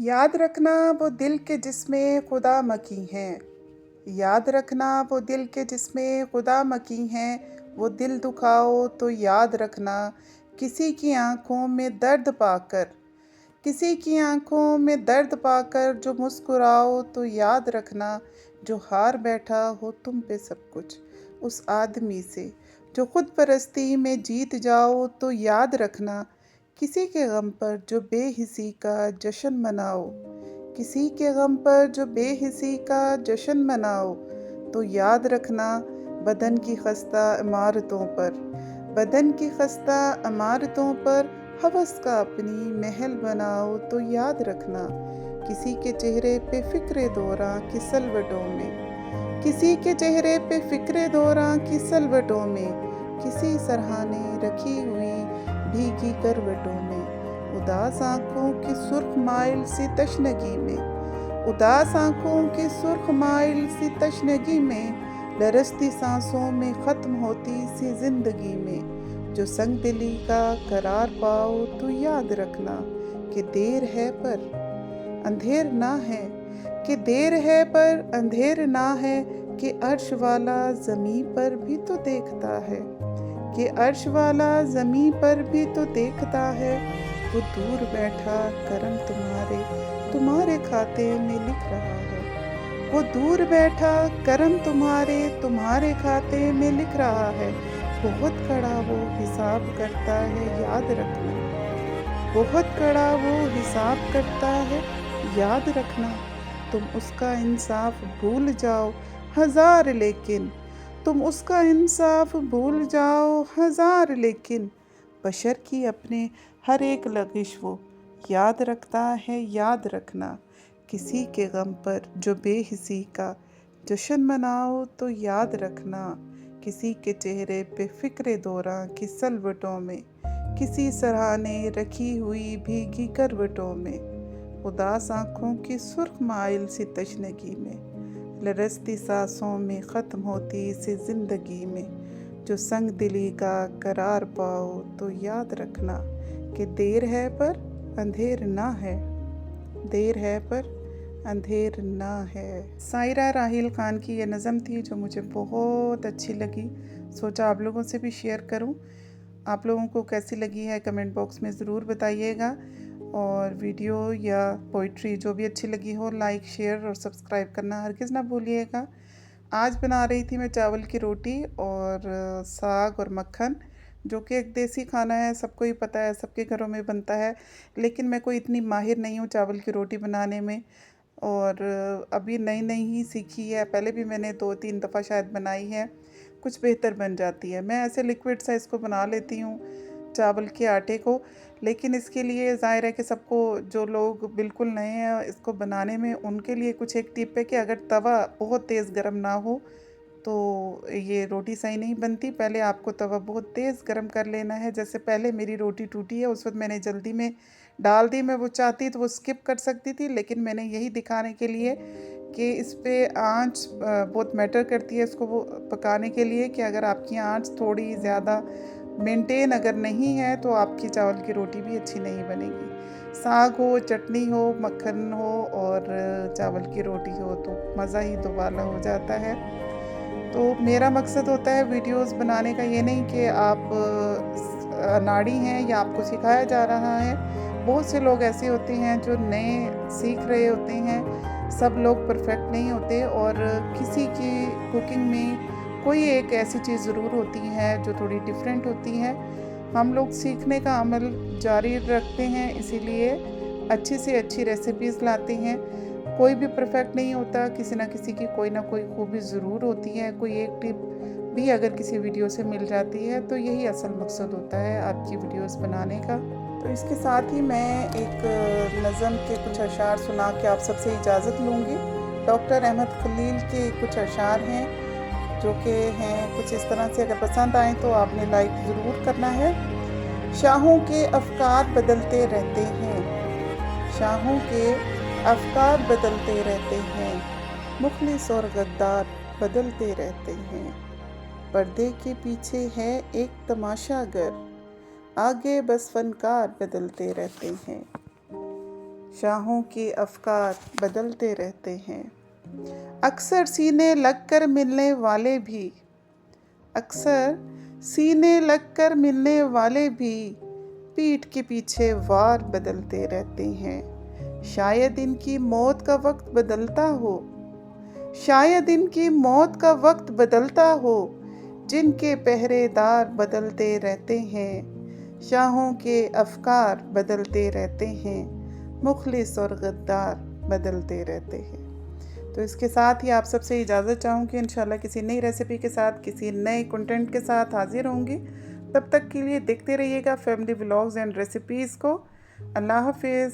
याद रखना वो दिल के जिसमें खुदा मकी हैं। याद रखना वो दिल के जिसमें खुदा मकी हैं। वो दिल दुखाओ तो याद रखना, किसी की आंखों में दर्द पाकर। किसी की आंखों में दर्द पाकर जो मुस्कुराओ तो याद रखना, जो हार बैठा हो तुम पे सब कुछ उस आदमी से। जो खुद परस्ती में जीत जाओ तो याद रखना, किसी के गम पर जो बेहिसी का जश्न मनाओ। किसी के गम पर जो बेहिसी का जश्न मनाओ तो याद रखना, बदन की खस्ता इमारतों पर। बदन की खस्ता इमारतों पर हवस का अपनी महल बनाओ तो याद रखना, किसी के चेहरे पे फिक्रे दौरां की सलवटों में। किसी के चेहरे पे फिक्रे दौरां की सलवटों में, किसी सरहाने रखी हुई भीगी करवटों में। उदास आंखों की सुर्ख माइल सी तशनगी में। उदास आंखों की सुर्ख माइल सी तशनगी में, लरसती सांसों में ख़त्म होती सी जिंदगी में। जो संग दिली का करार पाओ तो याद रखना, कि देर है पर अंधेर ना है। कि देर है पर अंधेर ना है, कि अर्श वाला ज़मीं पर भी तो देखता है। कि अर्श वाला ज़मीं पर भी तो देखता है। वो दूर बैठा करम तुम्हारे तुम्हारे खाते में लिख रहा है। वो दूर बैठा करम तुम्हारे तुम्हारे खाते में लिख रहा है। बहुत कड़ा वो हिसाब करता है, याद रखना। बहुत कड़ा वो हिसाब करता है, याद रखना। तुम उसका इंसाफ भूल जाओ हजार लेकिन। तुम उसका इंसाफ भूल जाओ हजार लेकिन। बशर की अपने हर एक लग़िश वो याद रखता है, याद रखना। किसी के गम पर जो बेहिसी का जश्न मनाओ तो याद रखना, किसी के चेहरे पे फिक्रे दौरां की सलवटों में। किसी सराहने रखी हुई भीगी करवटों में। उदास आंखों की सुर्ख माइल सी तशनगी में, लरसती सांसों में ख़त्म होती सी ज़िंदगी में। जो संग दिली का करार पाओ तो याद रखना, कि देर है पर अंधेर ना है। देर है पर अंधेर ना है। सायरा राहिल खान की ये नज़म थी जो मुझे बहुत अच्छी लगी। सोचा आप लोगों से भी शेयर करूं। आप लोगों को कैसी लगी है कमेंट बॉक्स में ज़रूर बताइएगा। और वीडियो या पोइट्री जो भी अच्छी लगी हो, लाइक शेयर और सब्सक्राइब करना हरगिज़ ना भूलिएगा। आज बना रही थी मैं चावल की रोटी और साग और मक्खन, जो कि एक देसी खाना है, सबको ही पता है, सबके घरों में बनता है। लेकिन मैं कोई इतनी माहिर नहीं हूँ चावल की रोटी बनाने में, और अभी नई नई ही सीखी है। पहले भी मैंने 2-3 दफ़ा शायद बनाई है, कुछ बेहतर बन जाती है। मैं ऐसे लिक्विड सा इसको बना लेती हूँ चावल के आटे को। लेकिन इसके लिए ज़ाहिर है कि सबको, जो लोग बिल्कुल नए हैं इसको बनाने में, उनके लिए कुछ एक टिप है कि अगर तवा बहुत तेज़ गर्म ना हो तो ये रोटी सही नहीं बनती। पहले आपको तवा बहुत तेज़ गर्म कर लेना है। जैसे पहले मेरी रोटी टूटी है, उस वक्त मैंने जल्दी में डाल दी। मैं वो चाहती तो वो स्किप कर सकती थी, लेकिन मैंने यही दिखाने के लिए कि इस पे आँच बहुत मैटर करती है इसको वो पकाने के लिए, कि अगर आपकी आँच थोड़ी ज़्यादा मेंटेन अगर नहीं है तो आपकी चावल की रोटी भी अच्छी नहीं बनेगी। साग हो, चटनी हो, मक्खन हो और चावल की रोटी हो तो मज़ा ही दोबाला हो जाता है। तो मेरा मकसद होता है वीडियोस बनाने का, ये नहीं कि आप अनाड़ी हैं या आपको सिखाया जा रहा है। बहुत से लोग ऐसे होते हैं जो नए सीख रहे होते हैं। सब लोग परफेक्ट नहीं होते, और किसी की कुकिंग में कोई एक ऐसी चीज़ ज़रूर होती है जो थोड़ी डिफरेंट होती है। हम लोग सीखने का अमल जारी रखते हैं, इसीलिए अच्छी से अच्छी रेसिपीज़ लाते हैं। कोई भी परफेक्ट नहीं होता, किसी ना किसी की कोई ना कोई खूबी ज़रूर होती है। कोई एक टिप भी अगर किसी वीडियो से मिल जाती है तो यही असल मकसद होता है आपकी वीडियोस बनाने का। तो इसके साथ ही मैं एक नज़म के कुछ अशार सुना के आप सबसे इजाज़त लूँगी। डॉक्टर अहमद खलील के कुछ अशार हैं जो कि हैं कुछ इस तरह से। अगर पसंद आए तो आपने लाइक ज़रूर करना है। शाहों के अफ़कार बदलते रहते हैं। शाहों के अफ़कार बदलते रहते हैं। मुखलिस और गद्दार बदलते रहते हैं। पर्दे के पीछे है एक तमाशागर, आगे बस फनकार बदलते रहते हैं। शाहों के अफकार बदलते रहते हैं। अक्सर सीने लगकर मिलने वाले भी अक्सर सीने लगकर मिलने वाले भी पीठ के पीछे वार बदलते रहते हैं। शायद इनकी मौत का वक्त बदलता हो, शायद इनकी मौत का वक्त बदलता हो, जिनके पहरेदार बदलते रहते हैं। शाहों के अफकार बदलते रहते हैं, मुखलिस और गद्दार बदलते रहते हैं। तो इसके साथ ही आप सबसे इजाज़त चाहूँगी। इंशाल्लाह किसी नई रेसिपी के साथ, किसी नए कंटेंट के साथ हाजिर होंगी। तब तक के लिए देखते रहिएगा फैमिली व्लॉग्स एंड रेसिपीज़ को। अल्लाह हाफिज़।